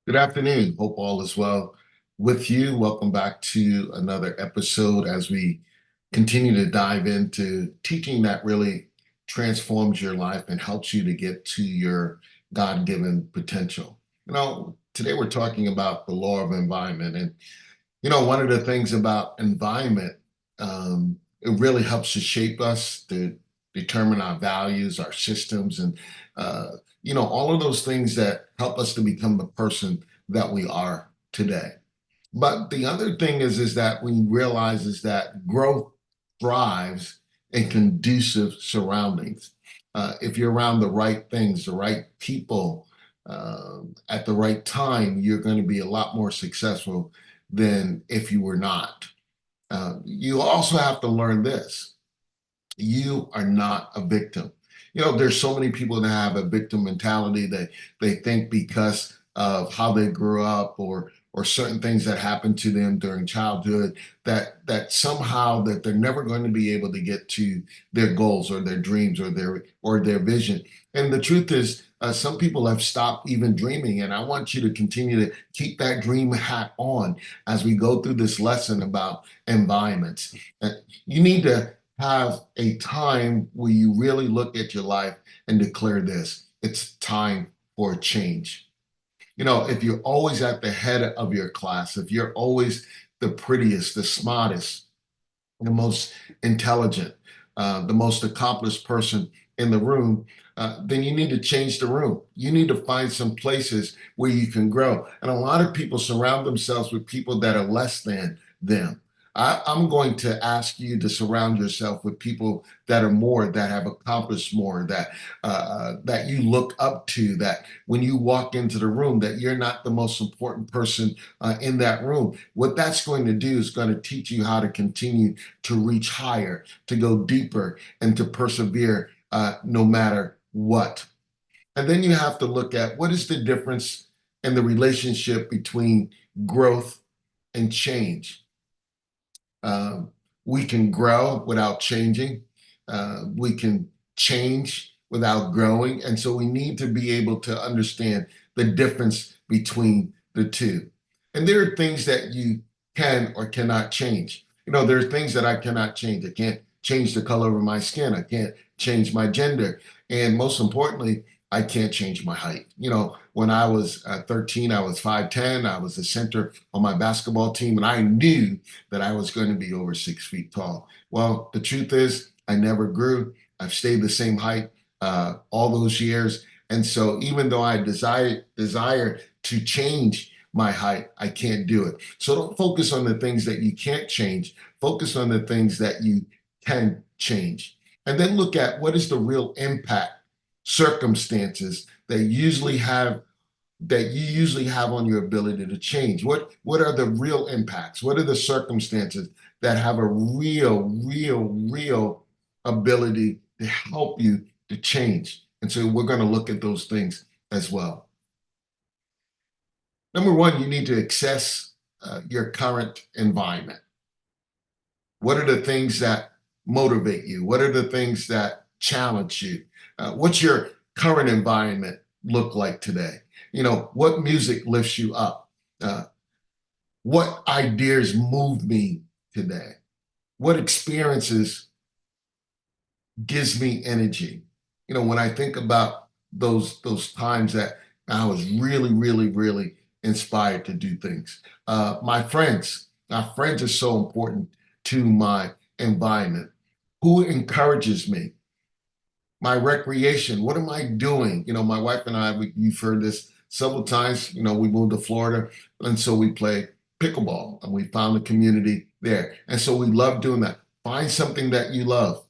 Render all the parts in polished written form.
Good afternoon. Hope all is well with you. Welcome back to another episode as we continue to dive into teaching that really transforms your life and helps you to get to your God-given potential. Today we're talking about the law of environment. And, one of the things about environment, it really helps to shape us, to determine our values, our systems, and all of those things that help us to become the person that we are today. But the other thing is that we realize is that growth thrives in conducive surroundings. If you're around the right things, the right people, at the right time, you're going to be a lot more successful than if you were not. You also have to learn this: you are not a victim. There's so many people that have a victim mentality that they think because of how they grew up or certain things that happened to them during childhood that somehow that they're never going to be able to get to their goals or their dreams or their vision. And the truth is, some people have stopped even dreaming. And I want you to continue to keep that dream hat on as we go through this lesson about environments. You need to have a time where you really look at your life and declare this: it's time for a change. If you're always at the head of your class, if you're always the prettiest, the smartest, the most intelligent, the most accomplished person in the room, then you need to change the room. You need to find some places where you can grow. And a lot of people surround themselves with people that are less than them. I'm going to ask you to surround yourself with people that are more, that have accomplished more, that you look up to. That when you walk into the room, that you're not the most important person in that room. What that's going to do is going to teach you how to continue to reach higher, to go deeper, and to persevere no matter what. And then you have to look at what is the difference in the relationship between growth and change. Um, we can grow without changing. We can change without growing. And so we need to be able to understand the difference between the two. And there are things that you can or cannot change. There are things that I cannot change. I can't change the color of my skin. I can't change my gender. And most importantly, I can't change my height. When I was 13, I was 5'10". I was the center on my basketball team, and I knew that I was going to be over 6 feet tall. Well, the truth is, I never grew. I've stayed the same height all those years. And so even though I desire to change my height, I can't do it. So don't focus on the things that you can't change. Focus on the things that you can change. And then look at what is the real impact circumstances that you usually have on your ability to change. What are the real impacts? What are the circumstances that have a real ability to help you to change? And so we're going to look at those things as well. Number one, you need to assess your current environment. What are the things that motivate you? What are the things that challenge you? What's your current environment look like today? What music lifts you up? Uh, what ideas move me today? What experiences gives me energy? When I think about those times that I was really inspired to do things. My friends are so important to my environment. Who encourages me? My recreation. What am I doing? My wife and I, you've heard this several times. We moved to Florida, and so we play pickleball, and we found a community there. And so we love doing that. Find something that you love.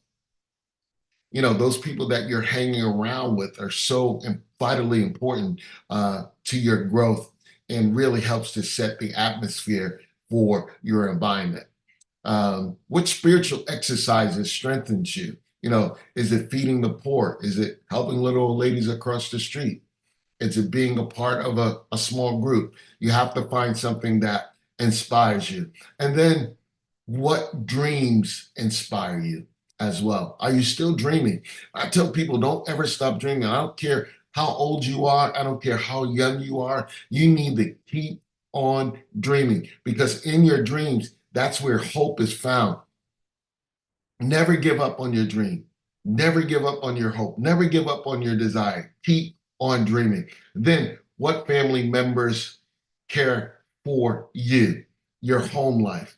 Those people that you're hanging around with are so vitally important to your growth and really helps to set the atmosphere for your environment. Which spiritual exercises strengthens you? Is it feeding the poor? Is it helping little old ladies across the street? Is it being a part of a small group? You have to find something that inspires you. And then what dreams inspire you as well? Are you still dreaming? I tell people, don't ever stop dreaming. I don't care how old you are. I don't care how young you are. You need to keep on dreaming, because in your dreams, that's where hope is found. Never give up on your dream. Never give up on your hope. Never give up on your desire. Keep on dreaming. Then, what family members care for you? Your home life.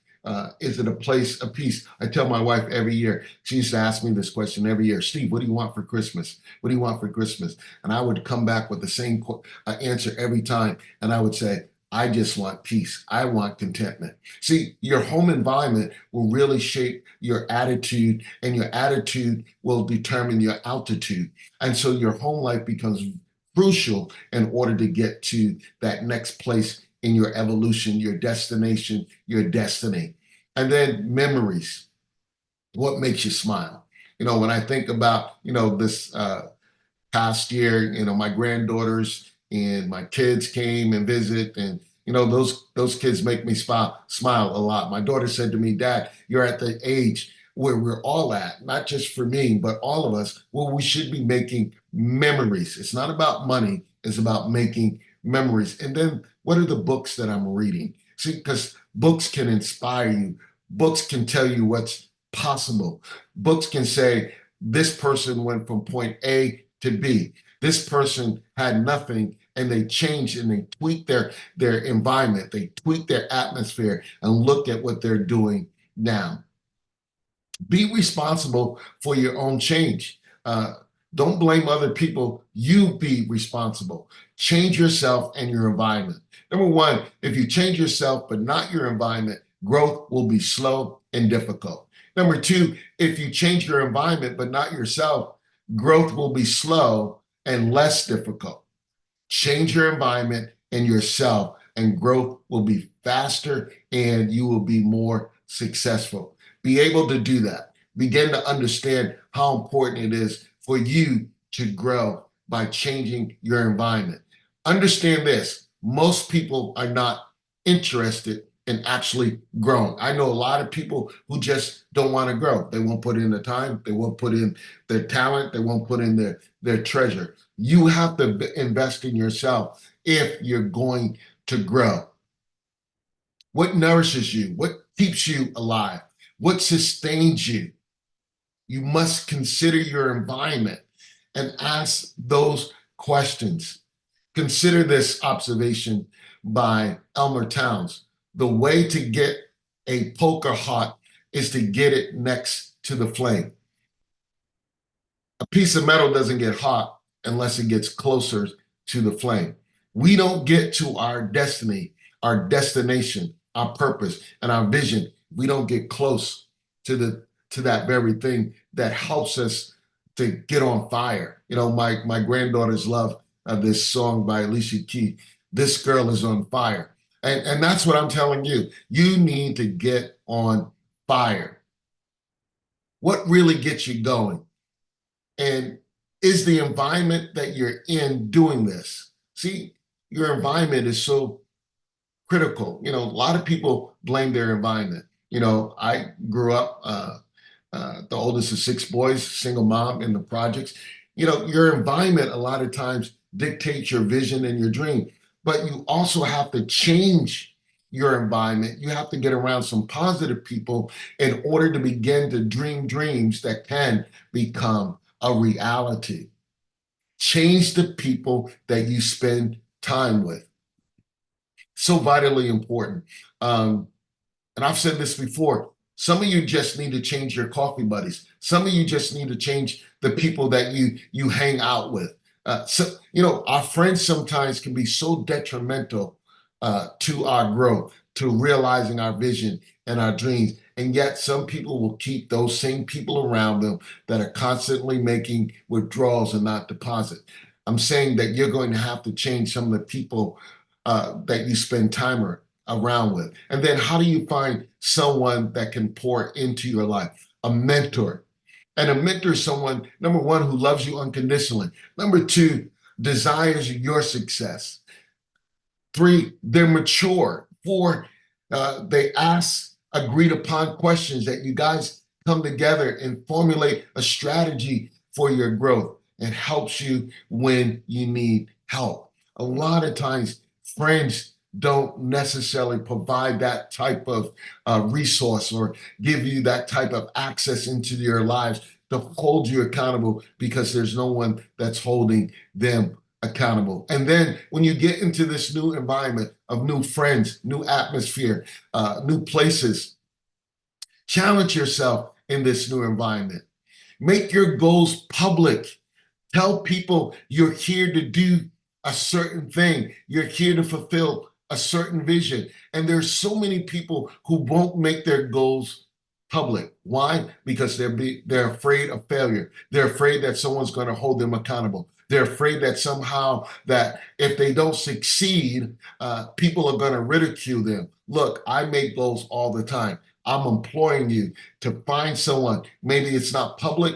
Is it a place of peace? I tell my wife every year, she used to ask me this question every year: Steve, what do you want for Christmas? What do you want for Christmas? And I would come back with the same answer every time. And I would say, I just want peace. I want contentment. See, your home environment will really shape your attitude, and your attitude will determine your altitude. And so your home life becomes crucial in order to get to that next place in your evolution, your destination, your destiny. And then memories. What makes you smile? When I think about, this past year, my granddaughters and my kids came and visit, and those kids make me smile a lot. My daughter said to me, Dad, you're at the age where we're all at, not just for me, but all of us, where we should be making memories. It's not about money, it's about making memories. And then what are the books that I'm reading? See, because books can inspire you, books can tell you what's possible, books can say, this person went from point A to be. This person had nothing, and they changed and they tweaked their environment, they tweaked their atmosphere, and look at what they're doing now. Be responsible for your own change. Don't blame other people. You be responsible. Change yourself and your environment. Number one, if you change yourself but not your environment, growth will be slow and difficult. Number two, if you change your environment but not yourself, growth will be slow and less difficult. Change your environment and yourself, and growth will be faster and you will be more successful. Be able to do that. Begin to understand how important it is for you to grow by changing your environment. Understand this: most people are not interested in actually growing. I know a lot of people who just don't want to grow. They won't put in the time, they won't put in their talent, they won't put in their treasure. You have to invest in yourself if you're going to grow. What nourishes you? What keeps you alive? What sustains you? You must consider your environment and ask those questions. Consider this observation by Elmer Towns. The way to get a poker hot is to get it next to the flame. A piece of metal doesn't get hot unless it gets closer to the flame. We don't get to our destiny, our destination, our purpose, and our vision. We don't get close to that very thing that helps us to get on fire. My granddaughters love this song by Alicia Keys, "This Girl Is on Fire." And that's what I'm telling you. You need to get on fire. What really gets you going? And is the environment that you're in doing this? See, your environment is so critical. A lot of people blame their environment. I grew up the oldest of six boys, single mom in the projects. Your environment a lot of times dictates your vision and your dream, but you also have to change your environment. You have to get around some positive people in order to begin to dream dreams that can become a reality. Change the people that you spend time with. So vitally important. And I've said this before, some of you just need to change your coffee buddies. Some of you just need to change the people that you hang out with. Our friends sometimes can be so detrimental to our growth, to realizing our vision and our dreams. And yet some people will keep those same people around them that are constantly making withdrawals and not deposit. I'm saying that you're going to have to change some of the people that you spend time around with. And then how do you find someone that can pour into your life? A mentor. And a mentor is someone, number one, who loves you unconditionally. Number two, desires your success. Three, they're mature. Four, they ask agreed upon questions that you guys come together and formulate a strategy for your growth. and helps you when you need help. A lot of times, friends don't necessarily provide that type of resource or give you that type of access into your lives to hold you accountable because there's no one that's holding them accountable. And then when you get into this new environment of new friends, new atmosphere, new places, challenge yourself in this new environment. Make your goals public. Tell people you're here to do a certain thing. You're here to fulfill a certain vision. And there's so many people who won't make their goals public. Why? Because they're afraid of failure. They're afraid that someone's going to hold them accountable. They're afraid that somehow that if they don't succeed, people are going to ridicule them. Look, I make goals all the time. I'm imploring you to find someone. Maybe it's not public.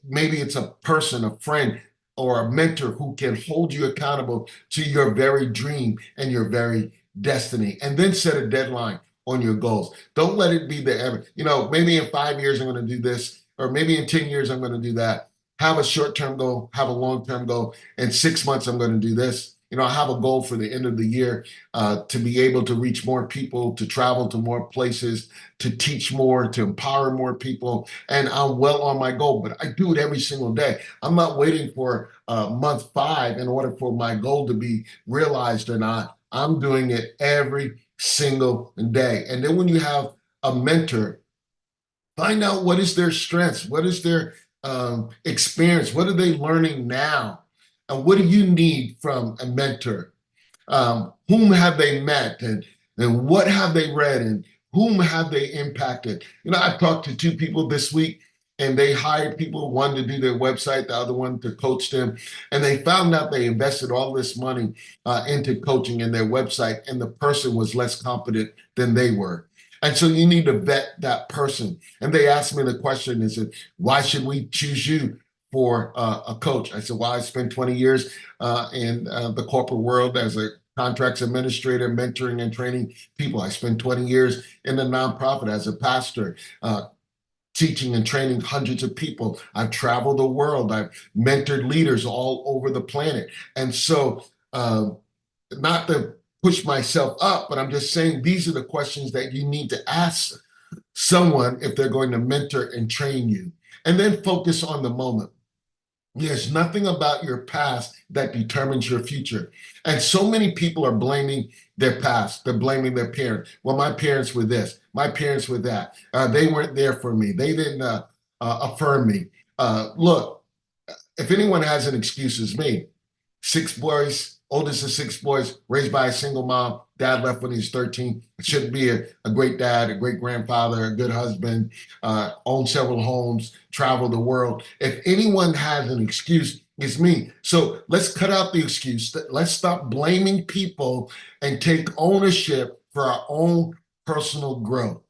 Maybe it's a person, a friend, or a mentor who can hold you accountable to your very dream and your very destiny. And then set a deadline on your goals. Don't let it be the ever, maybe in 5 years I'm going to do this, or maybe in 10 years I'm going to do that. Have a short-term goal, have a long-term goal. In 6 months, I'm going to do this. I have a goal for the end of the year to be able to reach more people, to travel to more places, to teach more, to empower more people. And I'm well on my goal, but I do it every single day. I'm not waiting for month 5 in order for my goal to be realized or not. I'm doing it every single day. And then when you have a mentor, find out what is their strengths, what is their experience, what are they learning now, and what do you need from a mentor? Whom have they met, and what have they read, and whom have they impacted? I've talked to 2 people this week, and they hired people, one to do their website, the other one to coach them. And they found out they invested all this money into coaching in their website, and the person was less competent than they were. And so you need to vet that person. And they asked me the question, is it, why should we choose you for a coach? I said, well, I spent 20 years in the corporate world as a contracts administrator, mentoring and training people. I spent 20 years in the nonprofit as a pastor, teaching and training hundreds of people. I've traveled the world. I've mentored leaders all over the planet. And so, not to push myself up, but I'm just saying these are the questions that you need to ask someone if they're going to mentor and train you. And then focus on the moment. There's nothing about your past that determines your future. And so many people are blaming their past. They're blaming their parents. Well, my parents were this, my parents were that. They weren't there for me. They didn't affirm me. Look, if anyone has an excuse, it's me. 6 boys, oldest of 6 boys, raised by a single mom. Dad left when he was 13. Shouldn't be a great dad, a great grandfather, a good husband, owned several homes, traveled the world. If anyone has an excuse, it's me. So let's cut out the excuse. Let's stop blaming people and take ownership for our own personal growth.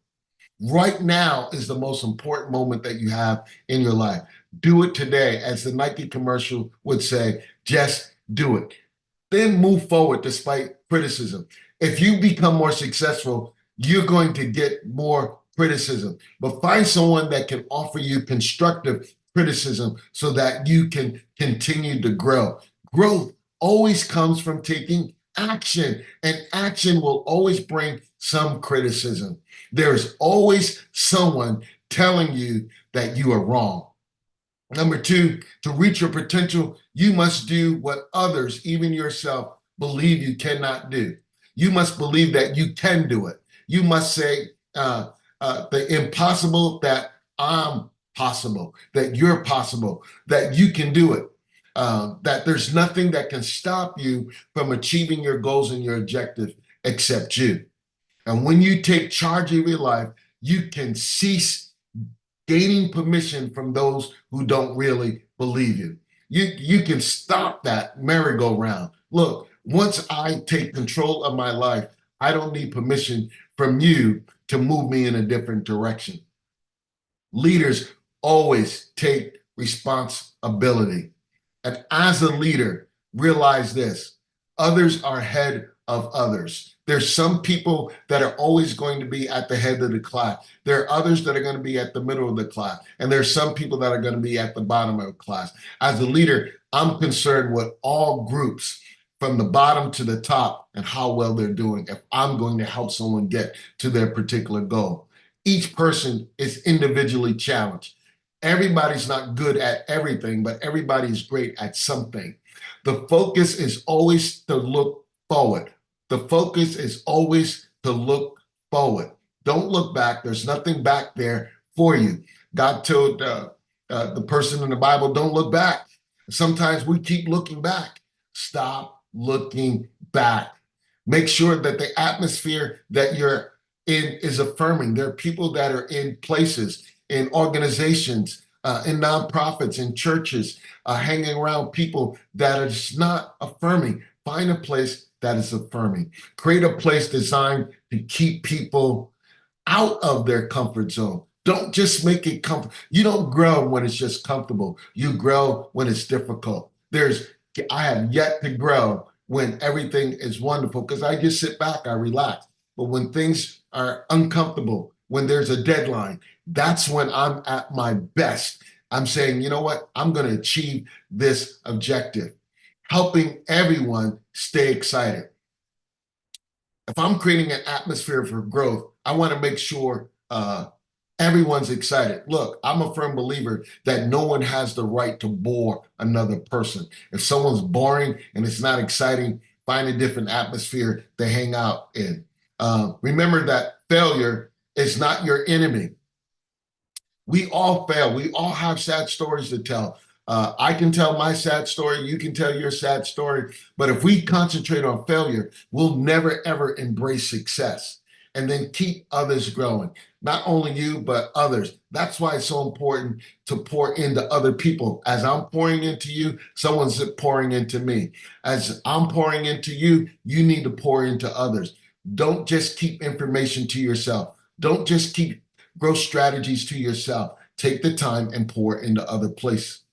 Right now is the most important moment that you have in your life. Do it today. As the Nike commercial would say, just do it. Then move forward despite criticism. If you become more successful, you're going to get more criticism. But find someone that can offer you constructive criticism so that you can continue to grow. Growth always comes from taking action, and action will always bring some criticism. There's always someone telling you that you are wrong. Number 2, to reach your potential, you must do what others, even yourself, believe you cannot do. You must believe that you can do it. You must say the impossible that I'm possible, that you're possible, that you can do it, that there's nothing that can stop you from achieving your goals and your objectives except you. And when you take charge of your life, you can cease gaining permission from those who don't really believe you. You can stop that merry-go-round. Look, once I take control of my life, I don't need permission from you to move me in a different direction. Leaders always take responsibility. And as a leader, realize this: others are ahead of others. There's some people that are always going to be at the head of the class. There are others that are going to be at the middle of the class. And there's some people that are going to be at the bottom of the class. As a leader, I'm concerned with all groups from the bottom to the top and how well they're doing if I'm going to help someone get to their particular goal. Each person is individually challenged. Everybody's not good at everything, but everybody's great at something. The focus is always to look forward. The focus is always to look forward. Don't look back. There's nothing back there for you. God told the person in the Bible, don't look back. Sometimes we keep looking back. Stop looking back. Make sure that the atmosphere that you're in is affirming. There are people that are in places, in organizations, in nonprofits, in churches, hanging around people that are just not affirming. Find a place that is affirming. Create a place designed to keep people out of their comfort zone. Don't just make it comfortable. You don't grow when it's just comfortable. You grow when it's difficult. I have yet to grow when everything is wonderful because I just sit back, I relax. But when things are uncomfortable, when there's a deadline, that's when I'm at my best. I'm saying, you know what? I'm going to achieve this objective, helping everyone stay excited. If I'm creating an atmosphere for growth, I want to make sure everyone's excited. Look, I'm a firm believer that no one has the right to bore another person. If someone's boring and it's not exciting, find a different atmosphere to hang out in. Remember that failure is not your enemy. We all fail. We all have sad stories to tell. I can tell my sad story. You can tell your sad story. But if we concentrate on failure, we'll never, ever embrace success and then keep others growing. Not only you, but others. That's why it's so important to pour into other people. As I'm pouring into you, someone's pouring into me. As I'm pouring into you, you need to pour into others. Don't just keep information to yourself. Don't just keep growth strategies to yourself. Take the time and pour into other places.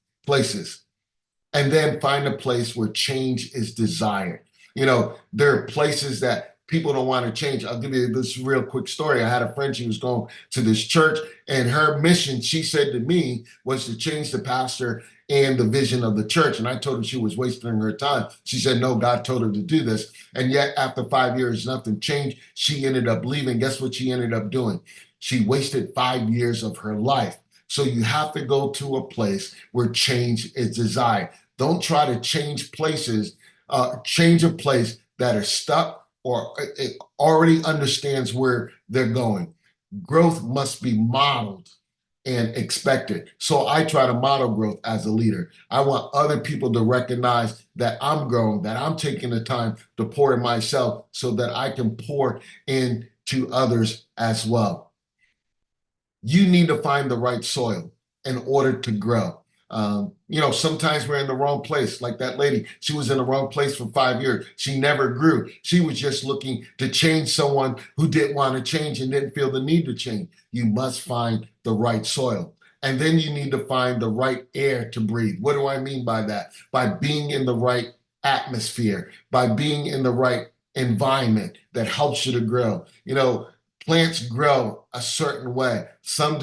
And then find a place where change is desired. You know, there are places that people don't want to change. I'll give you this real quick story. I had a friend, she was going to this church, and her mission, she said to me, was to change the pastor and the vision of the church. And I told her she was wasting her time. She said, no, God told her to do this. And yet, after 5 years, nothing changed. She ended up leaving. Guess what she ended up doing? She wasted 5 years of her life. So you have to go to a place where change is desired. Don't try to change places, change a place that are stuck or it already understands where they're going. Growth must be modeled and expected. So I try to model growth as a leader. I want other people to recognize that I'm growing, that I'm taking the time to pour in myself so that I can pour into others as well. You need to find the right soil in order to grow. Sometimes we're in the wrong place. Like that lady, she was in the wrong place for 5 years. She never grew. She was just looking to change someone who didn't want to change and didn't feel the need to change. You must find the right soil. And then you need to find the right air to breathe. What do I mean by that? By being in the right atmosphere, by being in the right environment that helps you to grow. Plants grow a certain way. Some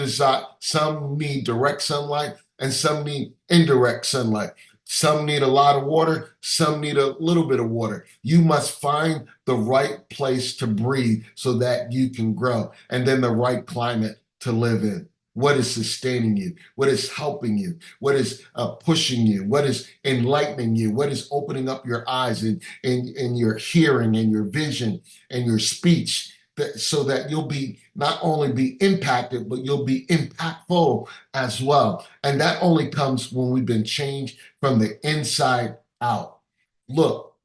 need direct sunlight, and some need indirect sunlight. Some need a lot of water, some need a little bit of water. You must find the right place to breathe so that you can grow, and then the right climate to live in. What is sustaining you? What is helping you? What is pushing you? What is enlightening you? What is opening up your eyes and your hearing and your vision and your speech? So that you'll be not only be impacted, but you'll be impactful as well. And that only comes when we've been changed from the inside out. Look,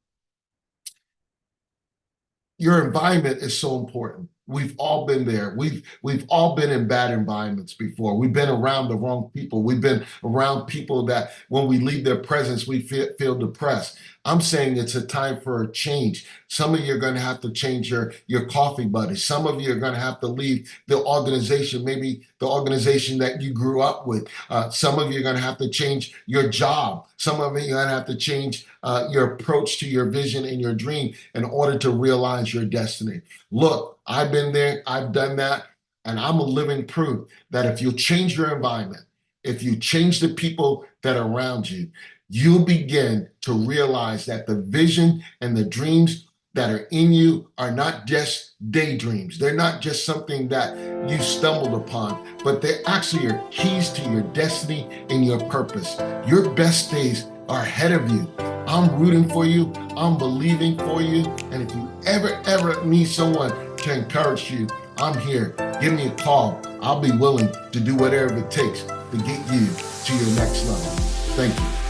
your environment is so important. We've all been there. We've all been in bad environments before. We've been around the wrong people. We've been around people that when we leave their presence, we feel depressed. I'm saying it's a time for a change. Some of you are going to have to change your coffee buddy. Some of you are going to have to leave the organization, maybe the organization that you grew up with. Some of you are going to have to change your job. Some of you are going to have to change your approach to your vision and your dream in order to realize your destiny. Look, I've been there, I've done that, and I'm a living proof that if you change your environment, if you change the people that are around you, you'll begin to realize that the vision and the dreams that are in you are not just daydreams. They're not just something that you stumbled upon, but they actually are keys to your destiny and your purpose. Your best days are ahead of you. I'm rooting for you. I'm believing for you. And if you ever need someone to encourage you, I'm here. Give me a call. I'll be willing to do whatever it takes to get you to your next level. Thank you.